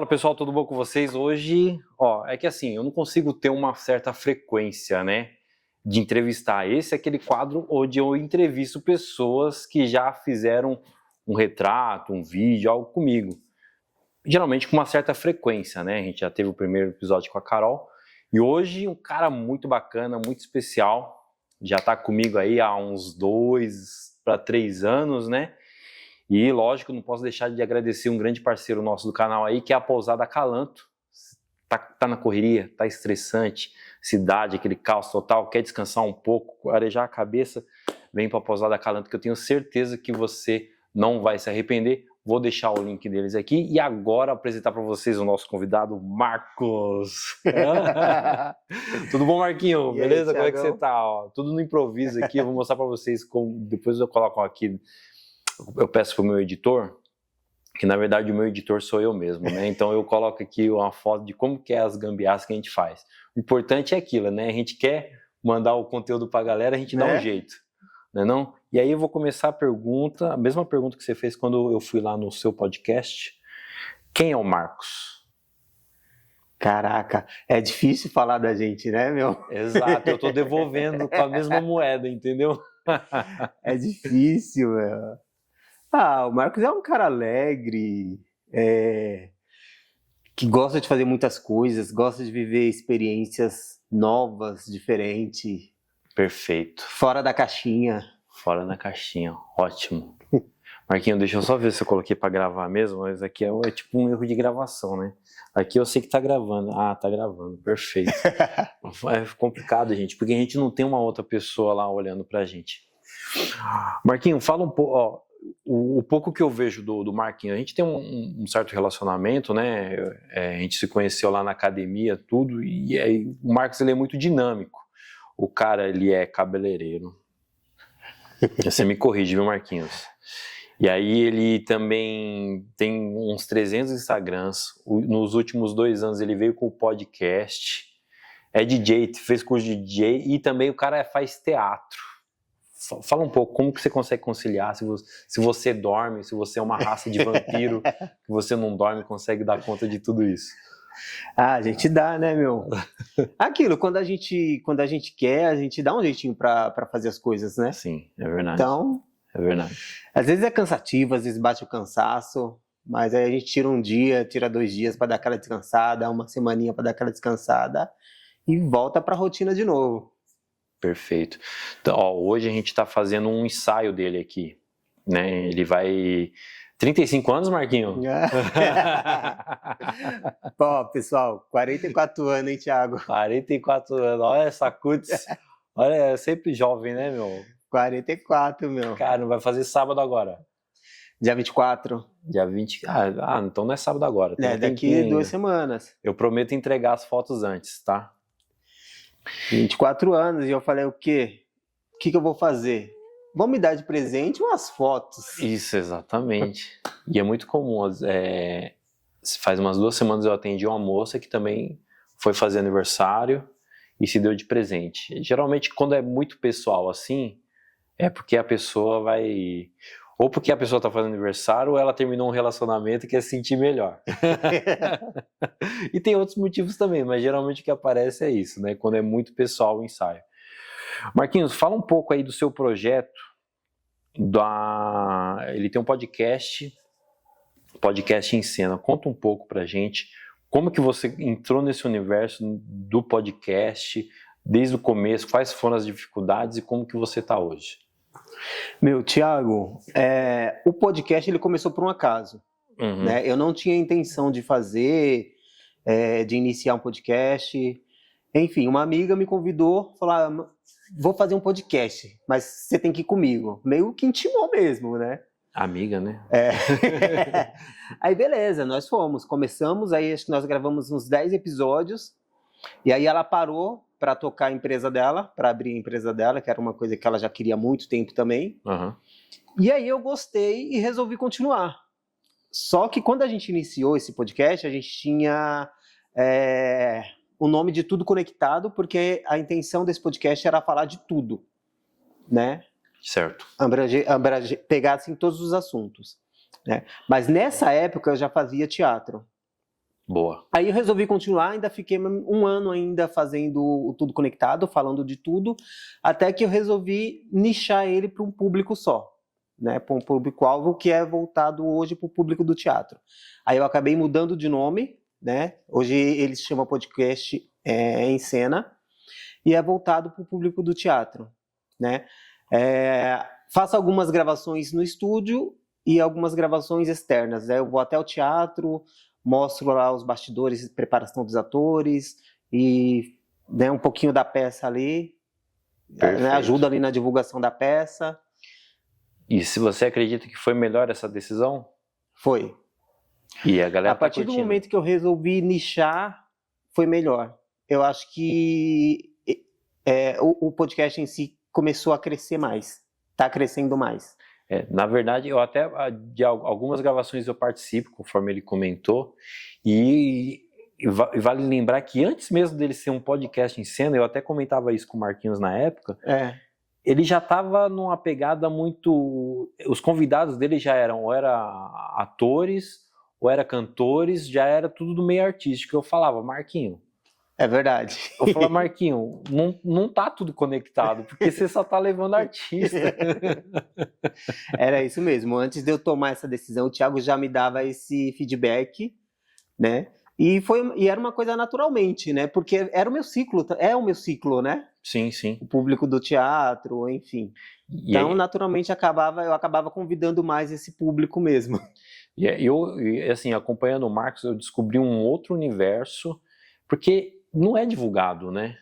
Fala pessoal, tudo bom com vocês? Hoje, é que assim, eu não consigo ter uma certa frequência, né, de entrevistar. Esse é aquele quadro onde eu entrevisto pessoas que já fizeram um retrato, um vídeo, algo comigo. Geralmente com uma certa frequência, né? A gente já teve o primeiro episódio com a Carol. E hoje um cara muito bacana, muito especial. Já tá comigo aí há uns 2 para 3 anos, né? E, lógico, não posso deixar de agradecer um grande parceiro nosso do canal aí, que é a Pousada Calanto. Tá na correria, tá estressante, cidade, aquele caos total, quer descansar um pouco, arejar a cabeça, vem pra Pousada Calanto, que eu tenho certeza que você não vai se arrepender. Vou deixar o link deles aqui e agora apresentar para vocês o nosso convidado, Marcos. Tudo bom, Marquinho? E aí, beleza? Como é que Thiagão? você tá? Tudo no improviso aqui, eu vou mostrar para vocês, depois eu coloco aqui. Eu peço pro meu editor, que na verdade o meu editor sou eu mesmo, né? Então eu coloco aqui uma foto de como que é as gambiarras que a gente faz. O importante é aquilo, né? A gente quer mandar o conteúdo pra galera, a gente dá um jeito, né não? E aí eu vou começar a mesma pergunta que você fez quando eu fui lá no seu podcast. Quem é o Marcos? Caraca, é difícil falar da gente, né, meu? Exato, eu tô devolvendo com a mesma moeda, entendeu? É difícil, meu. O Marcos é um cara alegre, que gosta de fazer muitas coisas, gosta de viver experiências novas, diferentes, Perfeito. fora da caixinha. Fora da caixinha, ótimo. Marquinhos, deixa eu só ver se eu coloquei pra gravar mesmo, mas aqui é tipo um erro de gravação, né? Aqui eu sei que tá gravando. Tá gravando, perfeito. É complicado, gente, porque a gente não tem uma outra pessoa lá olhando pra gente. Marquinhos, fala um pouco, o pouco que eu vejo do Marquinhos, a gente tem um certo relacionamento, né? A gente se conheceu lá na academia, tudo, e aí, o Marcos, ele é muito dinâmico. O cara, ele é cabeleireiro. Você me corrige, viu, Marquinhos? E aí ele também tem uns 300 Instagrams. Nos últimos 2 anos ele veio com o podcast. É DJ, fez curso de DJ e também o cara faz teatro. Fala um pouco, como que você consegue conciliar? Se você dorme, se você é uma raça de vampiro, que você não dorme, consegue dar conta de tudo isso? A gente dá, né, meu? Aquilo, quando a gente quer, a gente dá um jeitinho pra fazer as coisas, né? Sim, é verdade. Então, é verdade. Às vezes é cansativo, às vezes bate o cansaço, mas aí a gente tira um dia, tira 2 dias para dar aquela descansada, uma semaninha para dar aquela descansada e volta para a rotina de novo. Perfeito. Então, hoje a gente está fazendo um ensaio dele aqui, né? Ele vai... 35 anos, Marquinho? Pô, pessoal, 44 anos, hein, Thiago? 44 anos, olha essa cutis. Olha, é sempre jovem, né, meu? 44, meu. Cara, não vai fazer sábado agora. Dia 24. Dia 20. Então não é sábado agora. Daqui 2 semanas. Eu prometo entregar as fotos antes, tá? 24 anos, e eu falei, o quê? O que eu vou fazer? Vamos me dar de presente umas fotos. Isso, exatamente. E é muito comum. Faz umas 2 semanas eu atendi uma moça que também foi fazer aniversário e se deu de presente. Geralmente, quando é muito pessoal assim, é porque a pessoa vai... Ou porque a pessoa tá fazendo aniversário, ou ela terminou um relacionamento e quer se sentir melhor. E tem outros motivos também, mas geralmente o que aparece é isso, né? Quando é muito pessoal o ensaio. Marquinhos, fala um pouco aí do seu projeto. Ele tem um podcast em cena. Conta um pouco pra gente como que você entrou nesse universo do podcast desde o começo, quais foram as dificuldades e como que você tá hoje. Meu, Thiago, o podcast ele começou por um acaso. Uhum. Né? Eu não tinha intenção de fazer, de iniciar um podcast. Enfim, uma amiga me convidou, falou, vou fazer um podcast, mas você tem que ir comigo. Meio que intimou mesmo, né? Amiga, né? Aí beleza, nós fomos, começamos, aí acho que nós gravamos uns 10 episódios, e aí ela parou para tocar a empresa dela, para abrir a empresa dela, que era uma coisa que ela já queria há muito tempo também. Uhum. E aí eu gostei e resolvi continuar. Só que quando a gente iniciou esse podcast, a gente tinha o nome de Tudo Conectado, porque a intenção desse podcast era falar de tudo, né? Certo. Pegar assim todos os assuntos, né? Mas nessa época eu já fazia teatro. Boa. Aí eu resolvi continuar, ainda fiquei um ano ainda fazendo o Tudo Conectado, falando de tudo, até que eu resolvi nichar ele para um público só, né? Para um público-alvo que é voltado hoje para o público do teatro. Aí eu acabei mudando de nome, né? Hoje ele se chama Podcast em Cena e é voltado para o público do teatro, né? Faço algumas gravações no estúdio e algumas gravações externas, né? Eu vou até o teatro, mostro lá os bastidores, preparação dos atores e, né, um pouquinho da peça ali, né, ajuda ali na divulgação da peça. E se você acredita que foi melhor essa decisão? Foi. E a galera a partir do momento que eu resolvi nichar, foi melhor. Eu acho que o podcast em si começou a crescer mais, está crescendo mais. Na verdade, eu até de algumas gravações eu participo, conforme ele comentou, e vale lembrar que antes mesmo dele ser um podcast em cena, eu até comentava isso com o Marquinhos na época, ele já estava numa pegada muito... Os convidados dele já eram ou atores, ou era cantores, já era tudo do meio artístico. Eu falava, Marquinho... É verdade. Eu falava, Marquinho, não tá tudo conectado, porque você só tá levando artista. Era isso mesmo. Antes de eu tomar essa decisão, o Thiago já me dava esse feedback, né? E era uma coisa naturalmente, né? Porque era o meu ciclo, é o meu ciclo, né? Sim, sim. O público do teatro, enfim. Então, naturalmente, eu acabava convidando mais esse público mesmo. E assim, acompanhando o Marcos, eu descobri um outro universo, porque não é divulgado, né?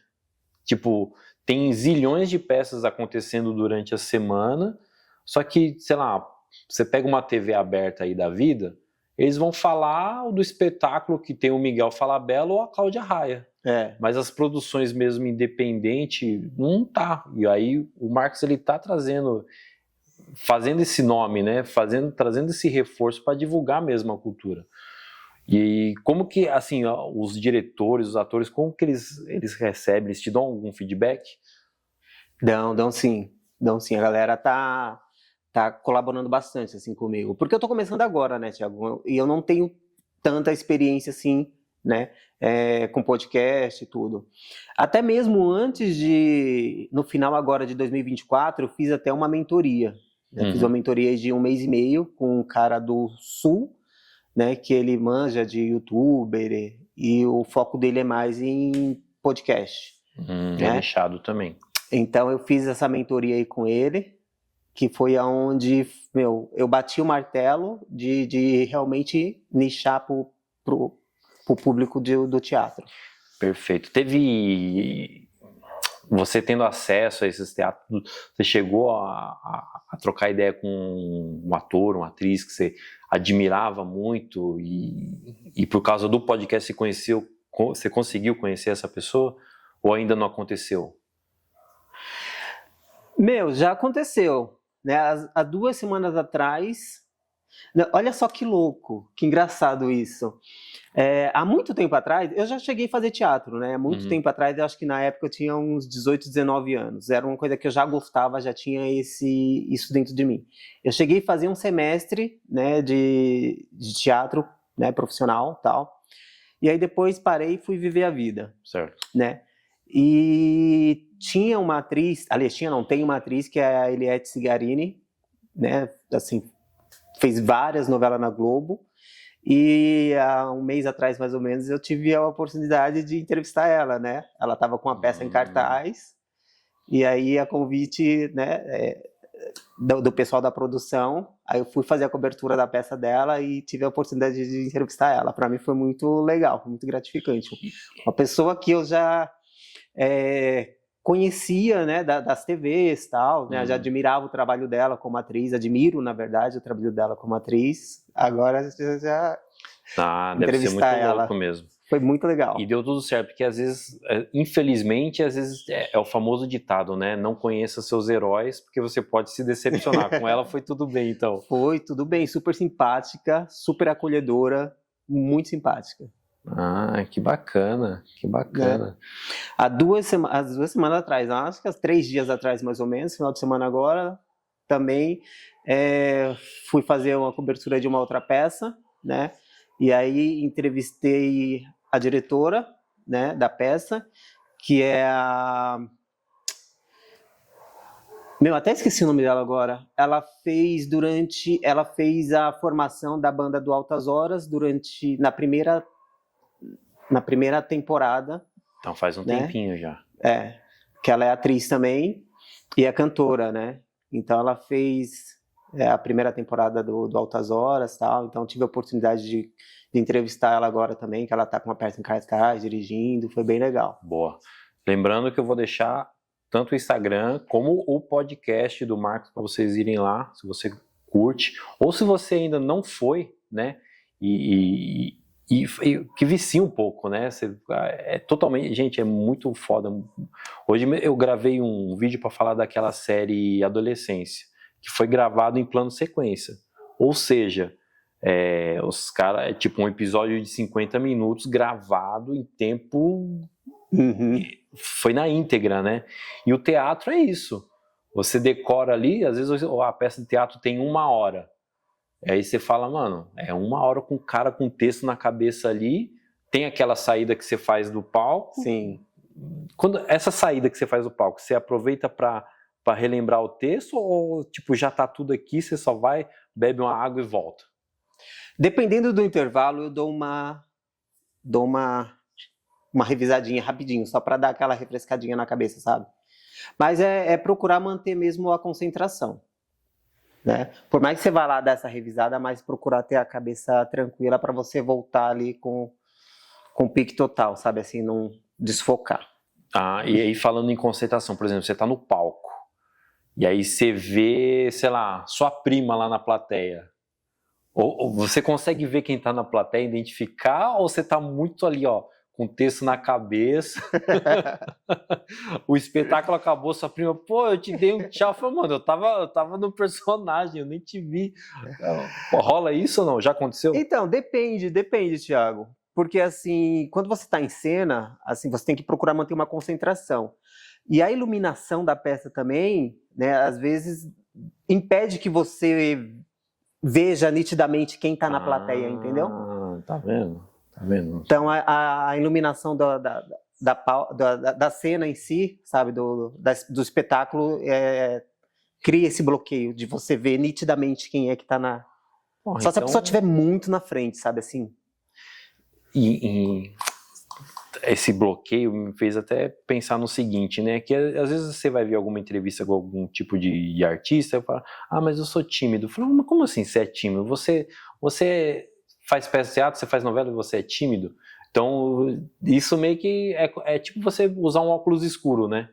Tipo, tem zilhões de peças acontecendo durante a semana, só que, sei lá, você pega uma TV aberta aí da vida, eles vão falar do espetáculo que tem o Miguel Falabella ou a Cláudia Raia. Mas as produções mesmo independentes, não tá. E aí o Marcos, ele tá fazendo esse nome, né? Trazendo esse reforço para divulgar mesmo a cultura. E como que, assim, os diretores, os atores, como que eles recebem? Eles te dão algum feedback? Dão sim. A galera tá colaborando bastante, assim, comigo. Porque eu tô começando agora, né, Thiago? E eu não tenho tanta experiência, assim, né, com podcast e tudo. Até mesmo antes no final agora de 2024, eu fiz até uma mentoria. Né? Fiz uma mentoria de 1 mês e meio com um cara do Sul, né, que ele manja de youtuber e o foco dele é mais em podcast. É nichado também. Então eu fiz essa mentoria aí com ele, que foi aonde eu bati o martelo de realmente nichar pro público do teatro. Perfeito. Você tendo acesso a esses teatros, você chegou a trocar ideia com um ator, uma atriz que você admirava muito e por causa do podcast você conseguiu conhecer essa pessoa ou ainda não aconteceu? Já aconteceu, né? Há 2 semanas atrás, olha só que louco, que engraçado isso. Há muito tempo atrás, eu já cheguei a fazer teatro, né? Há muito tempo atrás, eu acho que na época eu tinha uns 18, 19 anos. Era uma coisa que eu já gostava, já tinha isso dentro de mim. Eu cheguei a fazer um semestre, né, de teatro, né, profissional, tal. E aí depois parei e fui viver a vida. Certo. Né? E tinha uma atriz, aliás, tem uma atriz que é a Eliette Cigarini, né? Assim, fez várias novelas na Globo. E há 1 mês atrás, mais ou menos, eu tive a oportunidade de entrevistar ela, né? Ela estava com uma peça em cartaz, e aí a convite, né, do pessoal da produção, aí eu fui fazer a cobertura da peça dela e tive a oportunidade de entrevistar ela. Para mim foi muito legal, foi muito gratificante. Uma pessoa que eu já conhecia, né, das TVs e tal, né? Já admirava o trabalho dela como atriz, admiro, na verdade, o trabalho dela como atriz. Agora já deve ser muito louco mesmo. Foi muito legal. E deu tudo certo, porque às vezes, infelizmente, às vezes é o famoso ditado, né? Não conheça seus heróis, porque você pode se decepcionar. Com ela foi tudo bem, então. Foi tudo bem, super simpática, super acolhedora, muito simpática. Que bacana, que bacana. Há 2 semanas atrás, acho que há 3 dias atrás, mais ou menos, final de semana agora, também fui fazer uma cobertura de uma outra peça, né? E aí entrevistei a diretora, né, da peça, que é a... até esqueci o nome dela agora. Ela fez a formação da banda do Altas Horas na primeira temporada. Então faz um tempinho já. Que ela é atriz também e é cantora, né? Então ela fez a primeira temporada do Altas Horas, tal. Então tive a oportunidade de entrevistar ela agora também, que ela tá com uma peça em cartaz, dirigindo, foi bem legal. Boa. Lembrando que eu vou deixar tanto o Instagram como o podcast do Marcos para vocês irem lá, se você curte, ou se você ainda não foi, né, e que vicia um pouco, né, é totalmente, gente, é muito foda. Hoje eu gravei um vídeo para falar daquela série Adolescência, que foi gravado em plano sequência, ou seja, os caras, é tipo um episódio de 50 minutos gravado em tempo... Foi na íntegra, né? E o teatro é isso. Você decora ali, às vezes a peça de teatro tem 1 hora. Aí você fala, mano, é 1 hora com o cara com texto na cabeça ali, tem aquela saída que você faz do palco. Sim. Essa saída que você faz do palco, você aproveita para relembrar o texto ou tipo, já tá tudo aqui, você só vai, bebe uma água e volta? Dependendo do intervalo, eu dou uma revisadinha rapidinho, só para dar aquela refrescadinha na cabeça, sabe? Mas é procurar manter mesmo a concentração, né? Por mais que você vá lá dar essa revisada, mas procurar ter a cabeça tranquila para você voltar ali com pique total, sabe? Assim, não desfocar. E aí falando em concentração, por exemplo, você tá no palco, e aí você vê, sei lá, sua prima lá na plateia. Ou você consegue ver quem tá na plateia, identificar, ou você tá muito ali, ó, com o texto na cabeça, o espetáculo acabou, sua prima, pô, eu te dei um tchau, eu falei, mano, eu tava no personagem, eu nem te vi. Pô, rola isso ou não? Já aconteceu? Então, depende, Thiago, porque assim, quando você está em cena, assim, você tem que procurar manter uma concentração, e a iluminação da peça também, né, às vezes impede que você veja nitidamente quem está na plateia, entendeu? Tá vendo? Então a iluminação da cena em si, sabe, do espetáculo, cria esse bloqueio de você ver nitidamente quem é que tá na... Porra, Só se a pessoa estiver muito na frente, sabe, assim. Esse bloqueio me fez até pensar no seguinte, né, que às vezes você vai ver alguma entrevista com algum tipo de artista e fala, mas eu sou tímido. Eu falo, mas como assim você é tímido? Você faz peça de teatro, você faz novela e você é tímido? Então, isso meio que é tipo você usar um óculos escuro, né?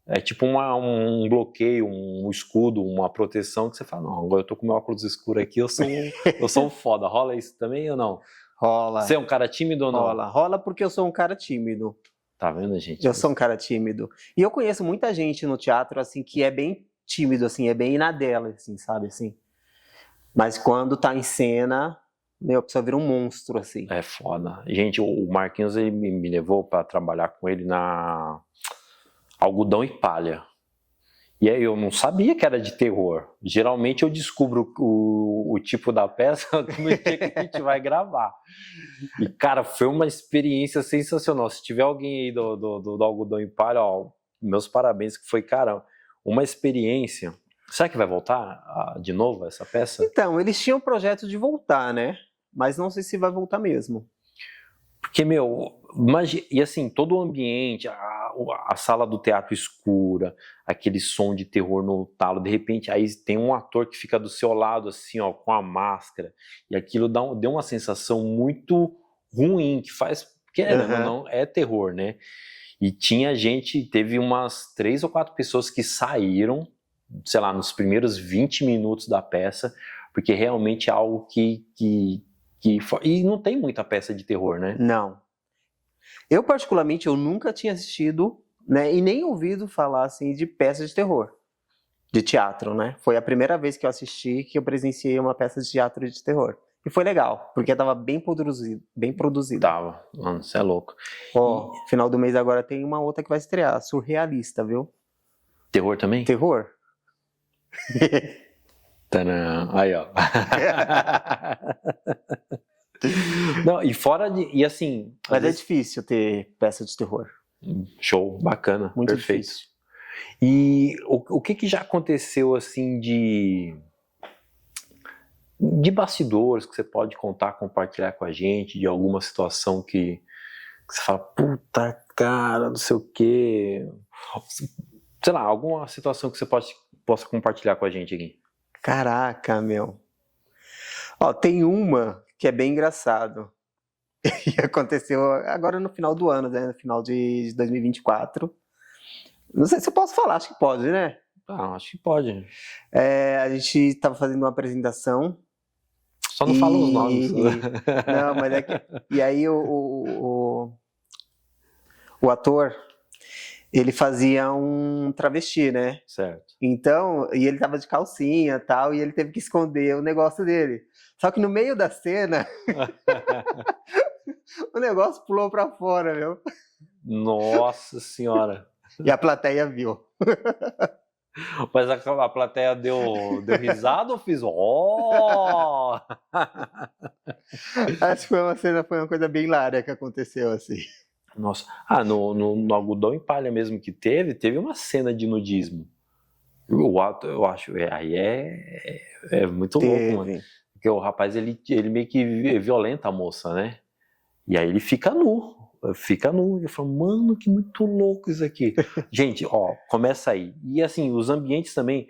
É tipo um bloqueio, um escudo, uma proteção que você fala, não, agora eu tô com meu óculos escuro aqui, eu sou um foda. Rola isso também ou não? Rola. Você é um cara tímido ou não? Rola porque eu sou um cara tímido. Tá vendo, gente? Eu sou um cara tímido. E eu conheço muita gente no teatro, assim, que é bem tímido, assim, é bem na dela, assim, sabe, assim. Mas quando tá em cena, a pessoa vira um monstro, assim. É foda. Gente, o Marquinhos, ele me levou pra trabalhar com ele na Algodão e Palha. E aí eu não sabia que era de terror. Geralmente eu descubro o tipo da peça no dia que a gente vai gravar. E, cara, foi uma experiência sensacional. Se tiver alguém aí do Algodão e Palha, ó, meus parabéns, que foi, cara, uma experiência. Será que vai voltar de novo essa peça? Então, eles tinham o projeto de voltar, né? Mas não sei se vai voltar mesmo. Porque, imagina, e assim, todo o ambiente, a sala do teatro escura, aquele som de terror no talo, de repente aí tem um ator que fica do seu lado assim, ó, com a máscara, e aquilo deu uma sensação muito ruim, que faz, não, é terror, né? E teve umas 3 ou 4 pessoas que saíram, sei lá, nos primeiros 20 minutos da peça, porque realmente é algo e não tem muita peça de terror, né? Não. Eu, particularmente, eu nunca tinha assistido, né, e nem ouvido falar, assim, de peça de terror, de teatro, né? Foi a primeira vez que eu assisti, que eu presenciei uma peça de teatro de terror. E foi legal, porque tava bem produzido. Tava, mano, você é louco. Ó, final do mês agora tem uma outra que vai estrear, Surrealista, viu? Terror também? Terror. Tadã. Aí, ó. Não, e fora de. E assim. Mas às vezes- difícil ter peça de terror. Show, bacana, Muito perfeito. difícil. E o que que já aconteceu assim de bastidores que você pode contar, compartilhar com a gente, de alguma situação que você fala, puta cara, não sei o quê. Sei lá, alguma situação que você possa compartilhar com a gente aqui. Caraca, meu. Ó, tem uma que é bem engraçado. E aconteceu agora no final do ano, né? No final de 2024. Não sei se eu posso falar, acho que pode, né? Ah, acho que pode. A gente estava fazendo uma apresentação. Só não fala os nomes. Não, mas é que. E aí o ator, ele fazia um travesti, né? Certo. Então, e ele tava de calcinha e tal, e ele teve que esconder o negócio dele. Só que no meio da cena, o negócio pulou pra fora, viu? Nossa senhora. E a plateia viu. Mas a plateia deu risada ou fiz ó? Acho que foi uma coisa bem hilária que aconteceu, assim. Nossa. Ah, no Algodão em Palha mesmo que teve uma cena de nudismo. O ato, eu acho, aí é muito louco, mano. Teve. Porque o rapaz, ele meio que violenta a moça, né? E aí ele fica nu. E eu falo, mano, que muito louco isso aqui. Gente, ó, começa aí. E assim, os ambientes também,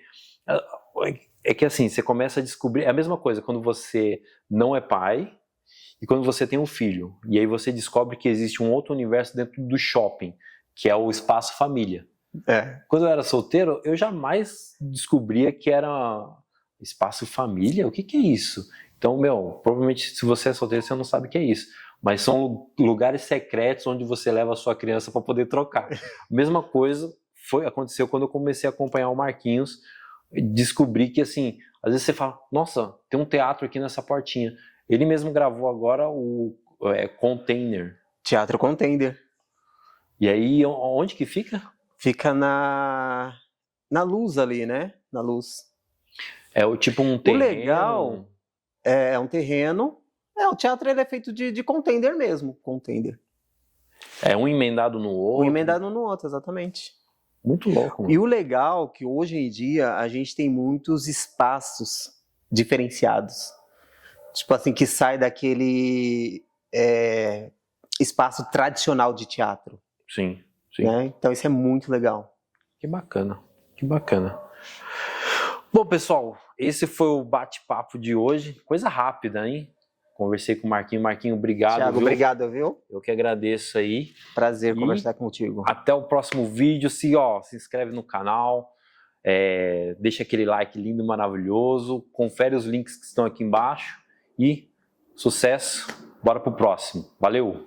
é que assim, você começa a descobrir, é a mesma coisa quando você não é pai e quando você tem um filho. E aí você descobre que existe um outro universo dentro do shopping, que é o espaço família. Quando eu era solteiro, eu jamais descobria que era espaço família. O que é isso? Então, provavelmente se você é solteiro, você não sabe o que é isso. Mas são lugares secretos onde você leva a sua criança para poder trocar. Mesma coisa aconteceu quando eu comecei a acompanhar o Marquinhos. Descobri que, assim, às vezes você fala, nossa, tem um teatro aqui nessa portinha. Ele mesmo gravou agora o Container. Teatro Contender. E aí, onde que fica? Fica na Luz ali, né? Na Luz. É tipo um terreno. O legal é um terreno. O teatro ele é feito de contender mesmo. Contender. É um emendado no outro. Um emendado no outro, exatamente. Muito louco, mano. E o legal é que hoje em dia a gente tem muitos espaços diferenciados. Tipo assim, que sai daquele espaço tradicional de teatro. Sim. Né? Então isso é muito legal. Que bacana. Bom, pessoal, esse foi o bate-papo de hoje. Coisa rápida, hein? Conversei com o Marquinho. Marquinho, obrigado. Thiago, obrigado, viu? Eu que agradeço aí. Prazer conversar contigo. Até o próximo vídeo. Se inscreve no canal. Deixa aquele like lindo e maravilhoso. Confere os links que estão aqui embaixo. E sucesso. Bora pro próximo. Valeu!